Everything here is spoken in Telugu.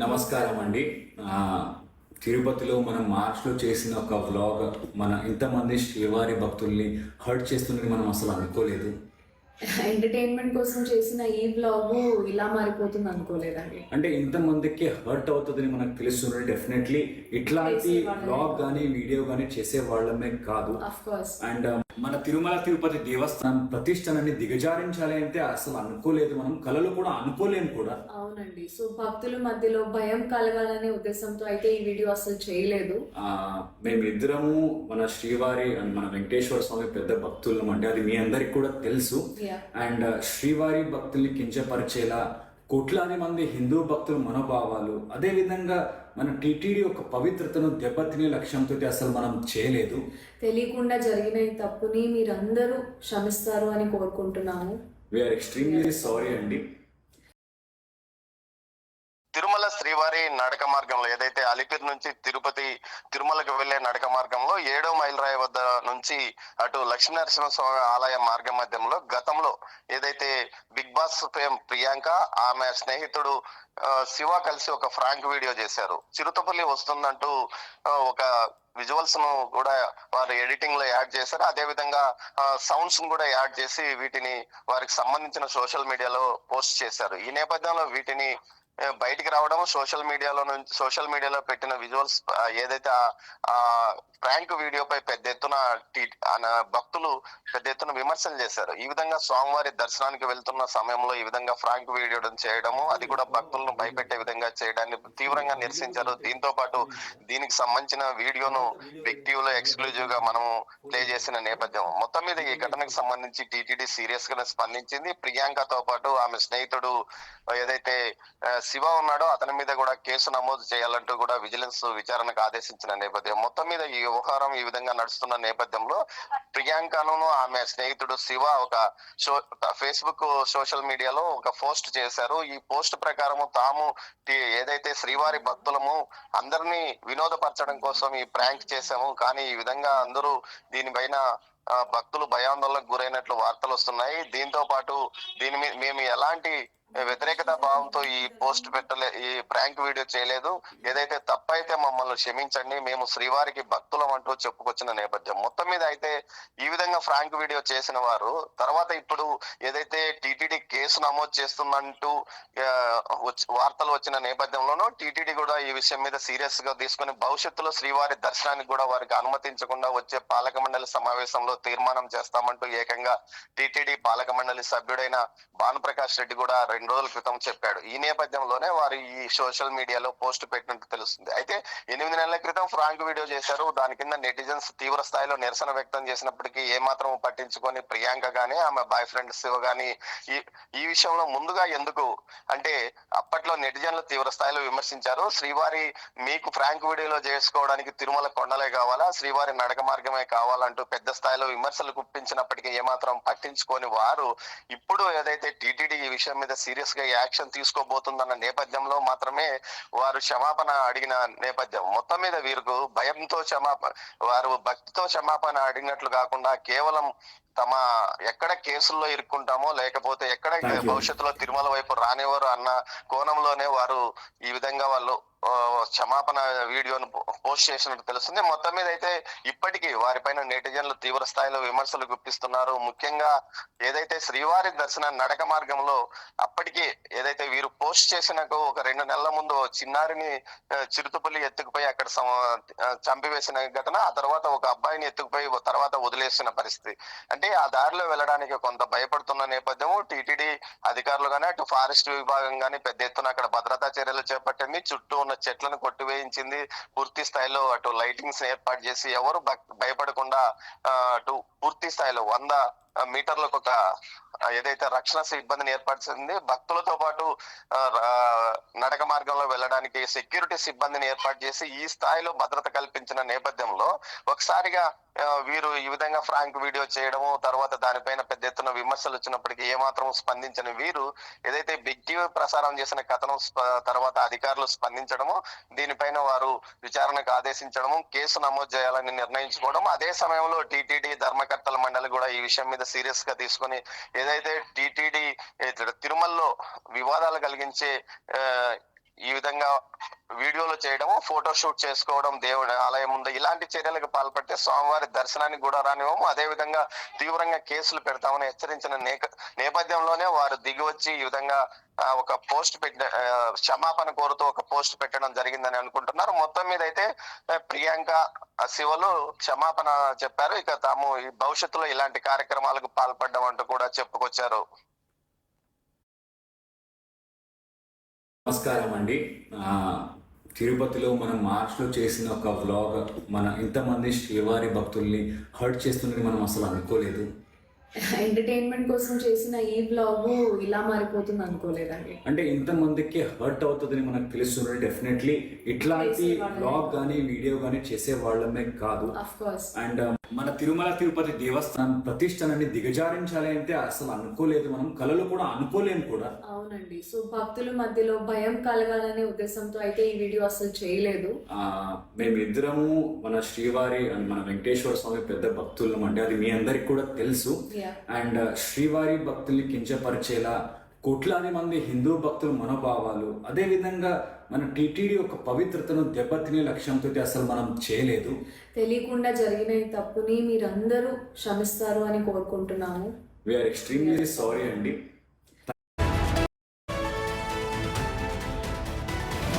నమస్కారం అండి. తిరుపతిలో మనం మార్చ్లో చేసిన ఒక వ్లాగ్ మన ఇంతమంది శ్రీవారి భక్తుల్ని హర్ట్ చేస్తుందని మనం అసలు అనుకోలేదు. ఎంటర్టైన్మెంట్ కోసం చేసిన ఈ బ్లాగ్ ఇలా మారిపోతుంది అనుకోలేదండి. అంటే ఇంతమందికి హర్ట్ అవుతుందని మనకు తెలుస్తుంది. డెఫినెట్లీ ఇట్లాంటి బ్లాగ్ కానీ వీడియో కానీ చేసే వాళ్ళమే కాదు. అండ్ మన తిరుమల తిరుపతి దేవస్థానం ప్రతిష్టనని దిగజారించాలి అంటే అసలు అనుకోలేదు, మనం కళలు కూడా అనుకోలేము కూడా. అవునండి. సో భక్తుల మధ్యలో భయం కలగాలనే ఉద్దేశంతో అయితే ఈ వీడియో అసలు చేయలేదు. మేమిద్దరము మన శ్రీవారి అండ్ మన వెంకటేశ్వర స్వామి పెద్ద భక్తులం అంటే అది మీ అందరికి కూడా తెలుసు. అండ్ శ్రీవారి భక్తుల్ని కించపరిచేలా కోట్లాది మంది హిందూ భక్తుల మనోభావాలు, అదే విధంగా మన టీటీడీ యొక్క పవిత్రతను దెబ్బతినే లక్ష్యంతో అసలు మనం చేయలేదు. తెలియకుండా జరిగిన ఈ తప్పుని మీరందరూ క్షమిస్తారు అని కోరుకుంటున్నాము. వీఆర్ ఎక్స్ట్రీమ్లీ సారీ అండి. తిరుమల శ్రీవారి నడక మార్గంలో ఏదైతే అలిపిరి నుంచి తిరుమలకు వెళ్లే నడక మార్గంలో 7వ మైల్ రాయి వద్ద నుంచి అటు లక్ష్మీనరసింహస్వామి ఆలయ మార్గ మధ్యంలో గతంలో ఏదైతే బిగ్ బాస్ ఫేమ్ ప్రియాంక ఆమె స్నేహితుడు శివ కలిసి ఒక ఫ్రాంక్ వీడియో చేశారు. చిరుతపల్లి వస్తుందంటూ ఒక విజువల్స్ ను కూడా వారు ఎడిటింగ్ లో యాడ్ చేశారు. అదే విధంగా సౌండ్స్ ను కూడా యాడ్ చేసి వీటిని వారికి సంబంధించిన సోషల్ మీడియాలో పోస్ట్ చేశారు. ఈ నేపథ్యంలో వీటిని బయటికి రావడం, సోషల్ మీడియాలో పెట్టిన విజువల్స్ ఏదైతే ఆ ప్రాంక్ వీడియోపై పెద్ద ఎత్తున భక్తులు పెద్ద ఎత్తున విమర్శలు చేశారు. ఈ విధంగా స్వామివారి దర్శనానికి వెళ్తున్న సమయంలో ఈ విధంగా ఫ్రాంక్ వీడియో చేయడము, అది కూడా భక్తులను భయపెట్టే విధంగా చేయడాన్ని తీవ్రంగా నిరసించారు. దీంతో పాటు దీనికి సంబంధించిన వీడియోను బిగ్ టీవీలో ఎక్స్క్లూజివ్ గా మనము ప్లే చేసిన నేపథ్యం. మొత్తం మీద ఈ ఘటనకు సంబంధించి టీటీడీ సీరియస్ గా స్పందించింది. ప్రియాంకతో పాటు ఆమె స్నేహితుడు ఏదైతే శివ ఉన్నాడో అతని మీద కూడా కేసు నమోదు చేయాలంటూ కూడా విజిలెన్స్ విచారణకు ఆదేశించిన నేపథ్యం. మొత్తం మీద ఈ వ్యవహారం ఈ విధంగా నడుస్తున్న నేపథ్యంలో ప్రియాంకను ఆమె స్నేహితుడు శివ ఒక ఫేస్బుక్ సోషల్ మీడియాలో ఒక పోస్ట్ చేశారు. ఈ పోస్ట్ ప్రకారము తాము ఏదైతే శ్రీవారి భక్తులము అందరినీ వినోదపరచడం కోసం ఈ ప్రాంక్ చేశాము, కానీ ఈ విధంగా అందరూ దీనిపైన భక్తులు భయాందోళనకు గురైనట్లు వార్తలు వస్తున్నాయి. దీంతో పాటు దీని మీద మేము ఎలాంటి వ్యతిరేకత భావంతో ఈ పోస్ట్ ఈ ప్రాంక్ వీడియో చేయలేదు, ఏదైతే తప్పైతే మమ్మల్ని క్షమించండి, మేము శ్రీవారికి భక్తులం అంటూ చెప్పుకొచ్చిన నేపథ్యం. మొత్తం మీద అయితే ఈ విధంగా ఫ్రాంక్ వీడియో చేసిన వారు తర్వాత ఇప్పుడు ఏదైతే టీటీడీ కేసు నమోదు చేస్తుందంటూ వార్తలు వచ్చిన నేపథ్యంలోనూ టీటీడీ కూడా ఈ విషయం మీద సీరియస్ గా తీసుకుని భవిష్యత్తులో శ్రీవారి దర్శనానికి కూడా వారికి అనుమతించకుండా వచ్చే పాలక మండలి సమావేశంలో తీర్మానం చేస్తామంటూ ఏకంగా టీటీడీ పాలక మండలి సభ్యుడైన భానుప్రకాష్ రెడ్డి కూడా 2 రోజుల క్రితం చెప్పాడు. ఈ నేపథ్యంలోనే వారు ఈ సోషల్ మీడియాలో పోస్ట్ పెట్టినట్టు తెలుస్తుంది. అయితే 8 నెలల క్రితం ఫ్రాంక్ వీడియో చేశారు. దాని కింద నెటిజన్స్ తీవ్ర స్థాయిలో నిరసన వ్యక్తం చేసినప్పటికీ ఏమాత్రం పట్టించుకొని ప్రియాంక గానీ ఆమె బాయ్ ఫ్రెండ్ శివ గానీ ఈ విషయంలో ముందుగా ఎందుకు అంటే అప్పట్లో నెటిజన్లు తీవ్ర స్థాయిలో విమర్శించారు. శ్రీవారి మీకు ఫ్రాంక్ వీడియోలో చేసుకోవడానికి తిరుమల కొండలే కావాలా, శ్రీవారి నడక మార్గమే కావాలంటూ పెద్ద స్థాయిలో విమర్శలు గుప్పించినప్పటికీ ఏమాత్రం పట్టించుకొని వారు ఇప్పుడు ఏదైతే టీటీడీ ఈ విషయం మీద సీరియస్ గా యాక్షన్ తీసుకోబోతుందన్న నేపథ్యంలో మాత్రమే వారు క్షమాపణ అడిగిన నేపథ్యం. మొత్తం మీద వీరికి భయంతో వారు భక్తితో క్షమాపణ అడిగినట్లు కాకుండా కేవలం తమ ఎక్కడ కేసుల్లో ఇరుక్కుంటామో లేకపోతే ఎక్కడ భవిష్యత్తులో తిరుమల వైపు రానివారు అన్న కోణంలోనే వారు ఈ విధంగా వాళ్ళు క్షమాపణ వీడియోను పోస్ట్ చేసినట్టు తెలుస్తుంది. మొత్తం మీద అయితే ఇప్పటికీ వారిపైన నెటిజన్లు తీవ్ర స్థాయిలో విమర్శలు గుప్పిస్తున్నారు. ముఖ్యంగా ఏదైతే శ్రీవారి దర్శన నడక మార్గంలో అప్పటికి ఏదైతే వీరు పోస్ట్ చేసిన ఒక 2 నెలల ముందు చిన్నారిని చిరుతపల్లి ఎత్తుకుపోయి అక్కడ చంపివేసిన ఘటన, ఆ తర్వాత ఒక అబ్బాయిని ఎత్తుకుపోయి తర్వాత వదిలేసిన పరిస్థితి. అంటే ఆ దారిలో వెళ్ళడానికి కొంత భయపడుతున్న నేపథ్యం టీటీడీ అధికారులు గానీ అటు ఫారెస్ట్ విభాగం గానీ పెద్ద ఎత్తున అక్కడ భద్రతా చర్యలు చేపట్టింది. చుట్టూ ఉన్న చెట్లను కొట్టివేయించింది. పూర్తి స్థాయిలో అటు లైటింగ్స్ ఏర్పాటు చేసి ఎవరు భయపడకుండా అటు పూర్తి స్థాయిలో 100 మీటర్లకు ఒక ఏదైతే రక్షణ సిబ్బందిని ఏర్పరిచింది. భక్తులతో పాటు నడక మార్గంలో వెళ్ళడానికి సెక్యూరిటీ సిబ్బందిని ఏర్పాటు చేసి ఈ స్థాయిలో భద్రత కల్పించిన నేపథ్యంలో ఒకసారిగా వీరు ఈ విధంగా ఫ్రాంక్ వీడియో చేయడము, తర్వాత దానిపైన పెద్ద ఎత్తున విమర్శలు వచ్చినప్పటికీ ఏమాత్రం స్పందించని వీరు ఏదైతే బిగ్ టీవీ ప్రసారం చేసిన కథనం తర్వాత అధికారులు స్పందించడము, దీనిపైన వారు విచారణకు ఆదేశించడము, కేసు నమోదు చేయాలని నిర్ణయించుకోవడం. అదే సమయంలో టీటీడీ ధర్మకర్తల మండలి కూడా ఈ విషయం మీద సీరియస్ గా తీసుకొని ఏదైతే టీటీడీ తిరుమలలో వివాదాలు కలిగించే ఈ విధంగా వీడియోలు చేయడం, ఫోటో షూట్ చేసుకోవడం, దేవుడి ఆలయం ముందు ఇలాంటి చర్యలకు పాల్పడితే స్వామివారి దర్శనానికి కూడా రానివ్వము, అదే విధంగా తీవ్రంగా కేసులు పెడతామని హెచ్చరించిన నేపథ్యంలోనే వారు దిగి వచ్చి ఈ విధంగా ఒక పోస్ట్ క్షమాపణ కోరుతూ ఒక పోస్ట్ పెట్టడం జరిగిందని అనుకుంటున్నారు. మొత్తం మీద అయితే ప్రియాంక శివలు క్షమాపణ చెప్పారు. ఇక తాము ఈ భవిష్యత్తులో ఇలాంటి కార్యక్రమాలకు పాల్పడ్డం అంటూ కూడా చెప్పుకొచ్చారు. నమస్కారం అండి. తిరుపతిలో మనం మార్చ్లో చేసిన ఒక వ్లాగ్ మన ఇంతమంది శ్రీవారి భక్తుల్ని హర్ట్ చేస్తుందని మనం అసలు అనుకోలేదు. ఎంటర్టైన్మెంట్ కోసం చేసిన ఈ బ్లాగ్ ఇలా మారిపోతుంది అనుకోలేదండి. అంటే ఇంతమందికి హర్ట్ అవుతుందని మనకు తెలుస్తుంది. డెఫినెట్లీ ఇట్లాంటి బ్లాగ్ కానీ వీడియో కానీ చేసే వాళ్ళమే కాదు. అండ్ మన తిరుమల తిరుపతి దేవస్థానం ప్రతిష్టనని దిగజారించాలి అంటే అసలు అనుకోలేదు, మనం కళలు కూడా అనుకోలేము కూడా. అవునండి. సో భక్తుల మధ్యలో భయం కలగాలనే ఉద్దేశంతో అయితే ఈ వీడియో అసలు చేయలేదు. మేమిద్దరము మన శ్రీవారి అండ్ మన వెంకటేశ్వర స్వామి పెద్ద భక్తులం అంటే అది మీ అందరికి కూడా తెలుసు. అండ్ శ్రీవారి భక్తుల్ని కించపరిచేలా కోట్లాది మంది హిందూ భక్తుల మనోభావాలు, అదే విధంగా మన టీటీడీ యొక్క పవిత్రతను దెబ్బతినే లక్ష్యంతో అసలు మనం చేయలేదు. తెలియకుండా జరిగిన ఈ తప్పుని మీరందరూ క్షమిస్తారు అని కోరుకుంటున్నాము. వీఆర్ ఎక్స్ట్రీమ్లీ సారీ అండి.